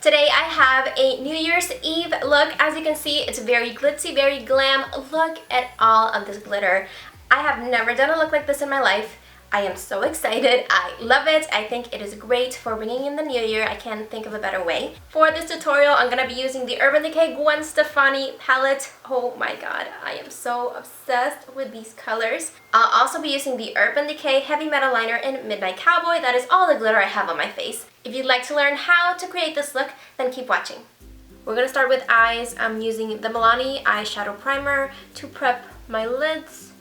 Today I have a New Year's Eve look. As you can see, it's very glitzy, very glam. Look at all of this glitter. I have never done a look like this in my life. I am so excited. I love it. I think it is great for bringing in the new year. I can't think of a better way. For this tutorial, I'm going to be using the Urban Decay Gwen Stefani palette. Oh my god, I am so obsessed with these colors. I'll also be using the Urban Decay Heavy Metal Liner in Midnight Cowboy. That is all the glitter I have on my face. If you'd like to learn how to create this look, then keep watching. We're going to start with eyes. I'm using the Milani Eyeshadow Primer to prep my lids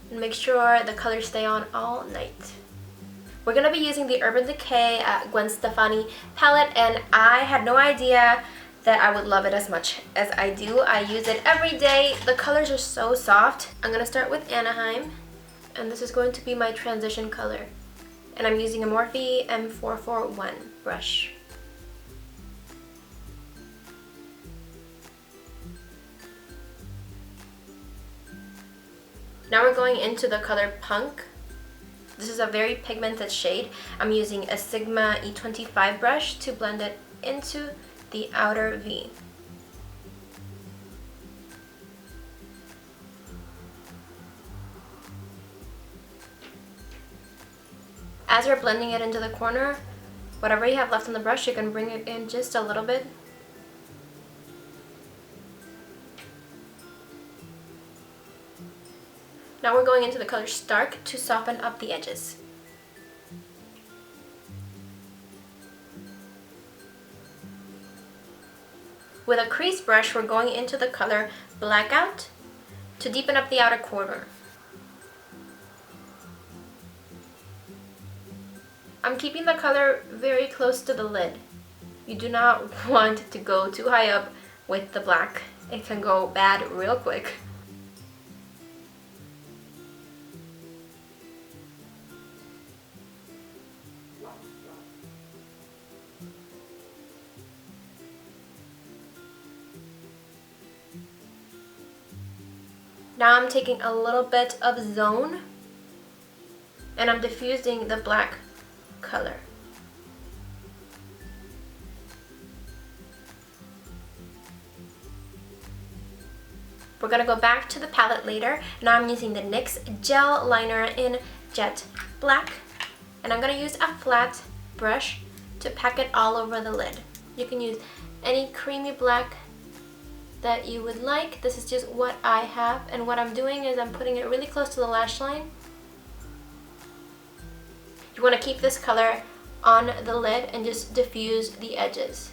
and make sure the colors stay on all night. We're going to be using the Urban Decay Gwen Stefani palette, and I had no idea that I would love it as much as I do. I use it every day. The colors are so soft. I'm going to start with Anaheim, and this is going to be my transition color. And I'm using a Morphe M441 brush. Now we're going into the color Punk. This is a very pigmented shade. I'm using a Sigma E25 brush to blend it into the outer V. As you're blending it into the corner, whatever you have left on the brush, you can bring it in just a little bit. Now we're going into the color Stark to soften up the edges. With a crease brush, we're going into the color Blackout to deepen up the outer corner. I'm keeping the color very close to the lid. You do not want to go too high up with the black. It can go bad real quick. Now I'm taking a little bit of Zone and I'm diffusing the black color. We're going to go back to the palette later. Now I'm using the NYX Gel Liner in Jet Black, and I'm going to use a flat brush to pack it all over the lid. You can use any creamy black that you would like. This is just what I have, and what I'm doing is I'm putting it really close to the lash line. You want to keep this color on the lid and just diffuse the edges.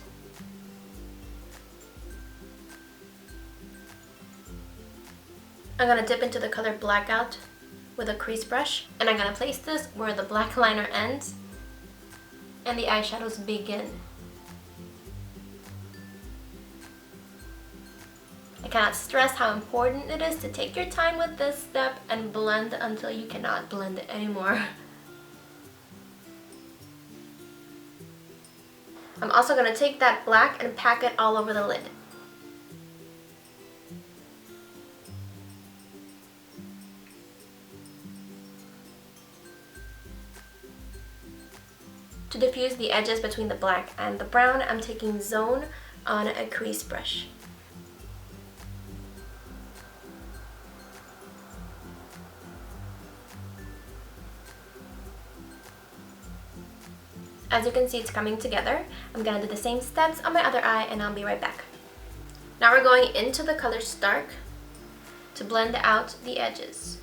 I'm going to dip into the color Blackout with a crease brush, and I'm going to place this where the black liner ends and the eyeshadows begin. I cannot stress how important it is to take your time with this step and blend until you cannot blend it anymore. I'm also going to take that black and pack it all over the lid. To diffuse the edges between the black and the brown, I'm taking Zone on a crease brush. As you can see, it's coming together. I'm going to do the same steps on my other eye, and I'll be right back. Now we're going into the color Stark to blend out the edges.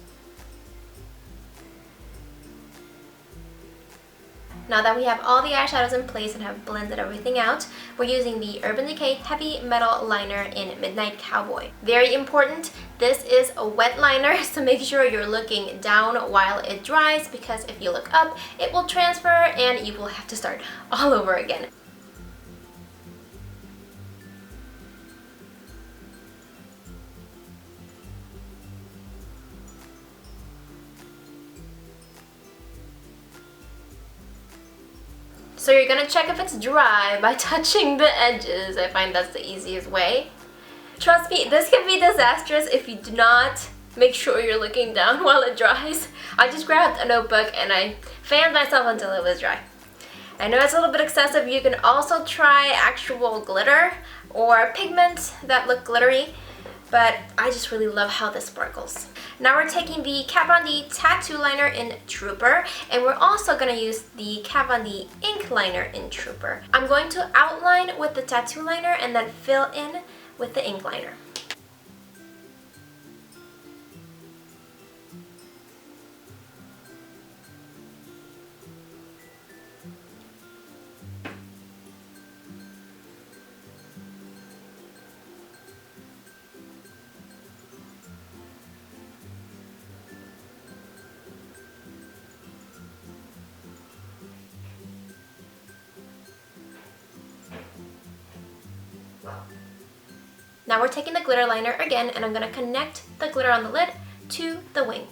Now that we have all the eyeshadows in place and have blended everything out, we're using the Urban Decay Heavy Metal Liner in Midnight Cowboy. Very important, this is a wet liner, so make sure you're looking down while it dries, because if you look up, it will transfer and you will have to start all over again. So you're gonna check if it's dry by touching the edges. I find that's the easiest way. Trust me, this can be disastrous if you do not make sure you're looking down while it dries. I just grabbed a notebook and I fanned myself until it was dry. I know it's a little bit excessive. You can also try actual glitter or pigments that look glittery, but I just really love how this sparkles. Now we're taking the Kat Von D Tattoo Liner in Trooper, and we're also going to use the Kat Von D Ink Liner in Trooper. I'm going to outline with the tattoo liner and then fill in with the ink liner. Now we're taking the glitter liner again, and I'm going to connect the glitter on the lid to the wing.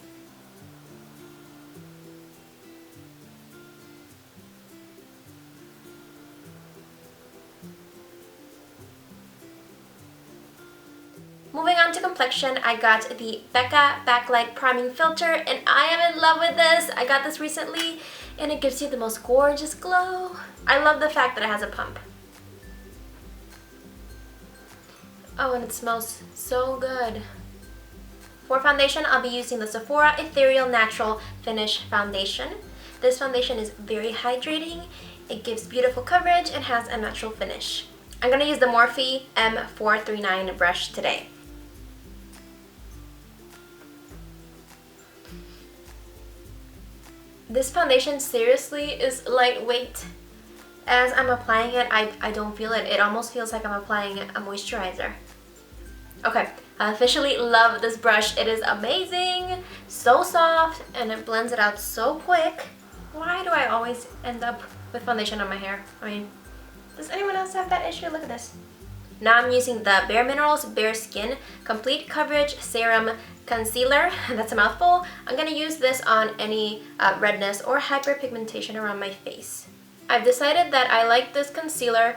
Moving on to complexion, I got the Becca Backlight Priming Filter, and I am in love with this. I got this recently, and it gives you the most gorgeous glow. I love the fact that it has a pump. Oh, and it smells so good. For foundation, I'll be using the Sephora Ethereal Natural Finish Foundation. This foundation is very hydrating, it gives beautiful coverage, and has a natural finish. I'm going to use the Morphe M439 brush today. This foundation seriously is lightweight. As I'm applying it, I don't feel it. It almost feels like I'm applying a moisturizer. Okay, I officially love this brush. It is amazing, so soft, and it blends it out so quick. Why do I always end up with foundation on my hair? I mean, does anyone else have that issue? Look at this. Now I'm using the Bareminerals Bareskin Complete Coverage Serum Concealer. That's a mouthful. I'm going to use this on any redness or hyperpigmentation around my face. I've decided that I like this concealer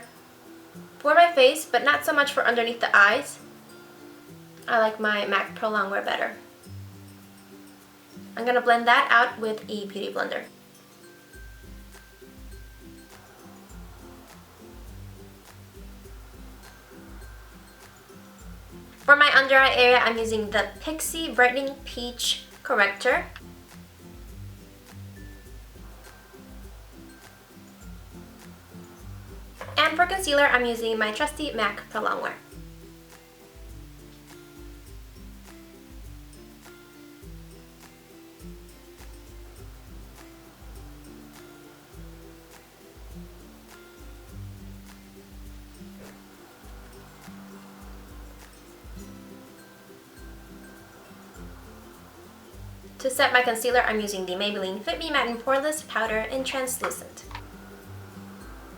for my face, but not so much for underneath the eyes. I like my MAC Pro Longwear better. I'm going to blend that out with a beauty blender. For my under eye area, I'm using the Pixie Brightening Peach Corrector. And for concealer, I'm using my trusty MAC Pro Longwear. To set my concealer, I'm using the Maybelline Fit Me Matte and Poreless Powder in Translucent.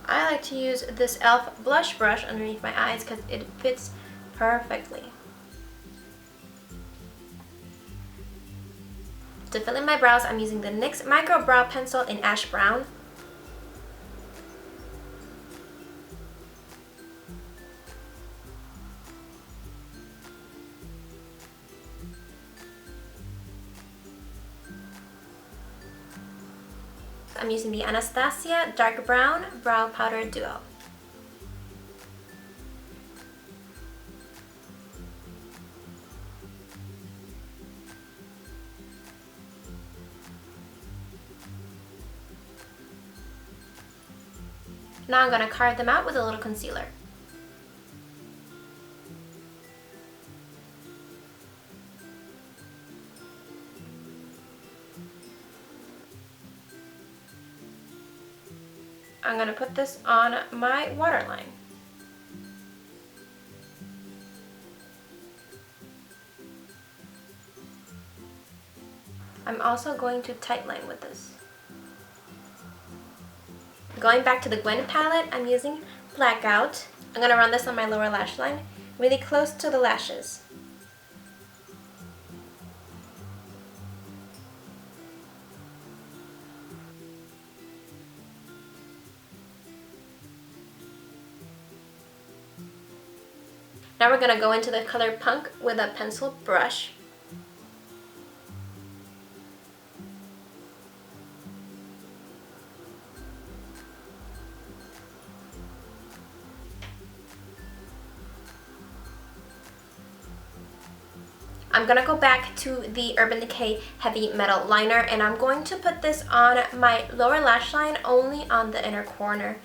I like to use this e.l.f. blush brush underneath my eyes because it fits perfectly. To fill in my brows, I'm using the NYX Micro Brow Pencil in Ash Brown. I'm using the Anastasia Dark Brown Brow Powder Duo. Now I'm going to carve them out with a little concealer. I'm going to put this on my waterline. I'm also going to tightline with this. Going back to the Gwen palette, I'm using Blackout. I'm going to run this on my lower lash line, really close to the lashes. Now we're going to go into the color Punk with a pencil brush. I'm gonna go back to the Urban Decay Heavy Metal Liner, and I'm going to put this on my lower lash line, only on the inner corner.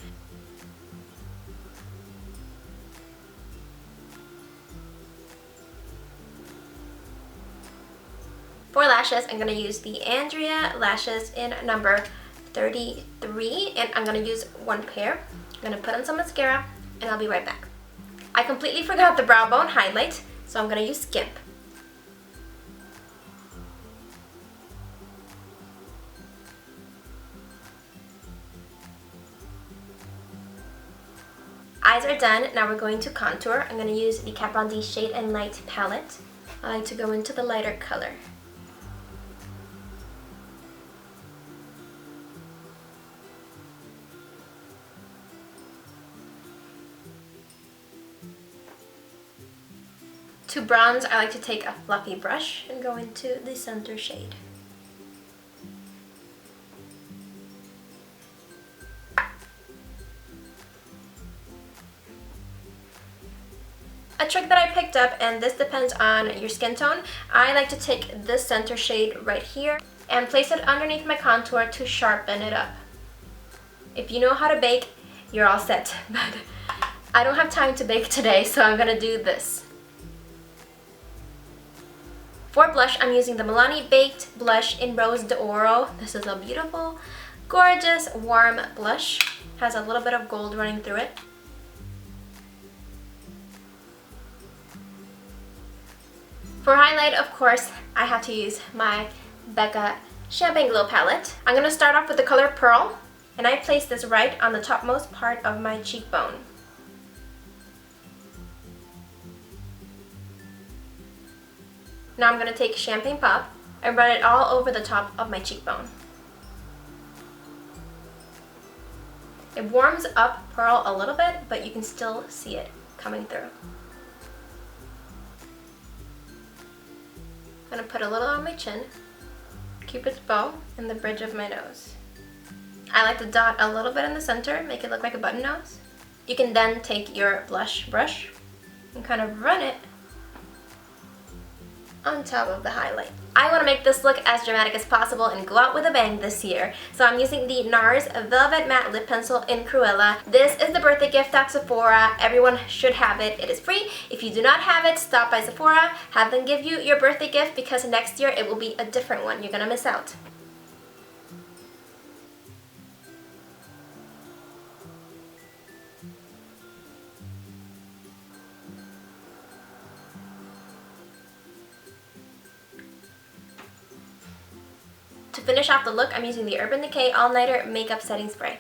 For lashes, I'm going to use the Andrea Lashes in number 33, and I'm going to use one pair. I'm going to put on some mascara, and I'll be right back. I completely forgot the brow bone highlight, so I'm going to use Skimp. Eyes are done. Now we're going to contour. I'm going to use the Kat Von D Shade and Light palette. I like to go into the lighter color. To bronze, I like to take a fluffy brush and go into the center shade. A trick that I picked up, and this depends on your skin tone, I like to take this center shade right here and place it underneath my contour to sharpen it up. If you know how to bake, you're all set, but I don't have time to bake today, so I'm gonna do this. For blush, I'm using the Milani Baked Blush in Rose d'Oro. This is a beautiful, gorgeous, warm blush. Has a little bit of gold running through it. For highlight, of course, I have to use my Becca Champagne Glow palette. I'm going to start off with the color Pearl, and I place this right on the topmost part of my cheekbone. Now I'm going to take Champagne Pop and run it all over the top of my cheekbone. It warms up Pearl a little bit, but you can still see it coming through. I'm going to put a little on my chin, Cupid's bow, and the bridge of my nose. I like to dot a little bit in the center, make it look like a button nose. You can then take your blush brush and kind of run it on top of the highlight. I want to make this look as dramatic as possible and go out with a bang this year. So I'm using the Nars Velvet Matte Lip Pencil in Cruella. This is the birthday gift at Sephora. Everyone should have it. It is free. If you do not have it, stop by Sephora. Have them give you your birthday gift, because next year it will be a different one. You're gonna miss out. To finish off the look, I'm using the Urban Decay All Nighter Makeup Setting Spray.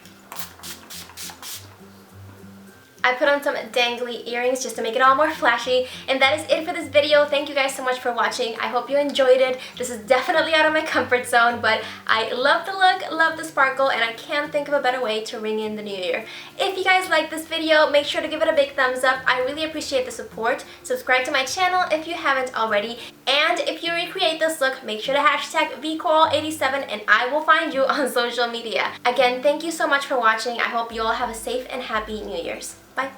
I put on some dangly earrings just to make it all more flashy, and that is it for this video. Thank you guys so much for watching. I hope you enjoyed it. This is definitely out of my comfort zone, but I love the look, love the sparkle, and I can't think of a better way to ring in the new year. If you guys like this video, make sure to give it a big thumbs up. I really appreciate the support. Subscribe to my channel if you haven't already, and if you recreate this look, make sure to hashtag VCoral87 and I will find you on social media. Again, thank you so much for watching. I hope you all have a safe and happy New Year's. Bye.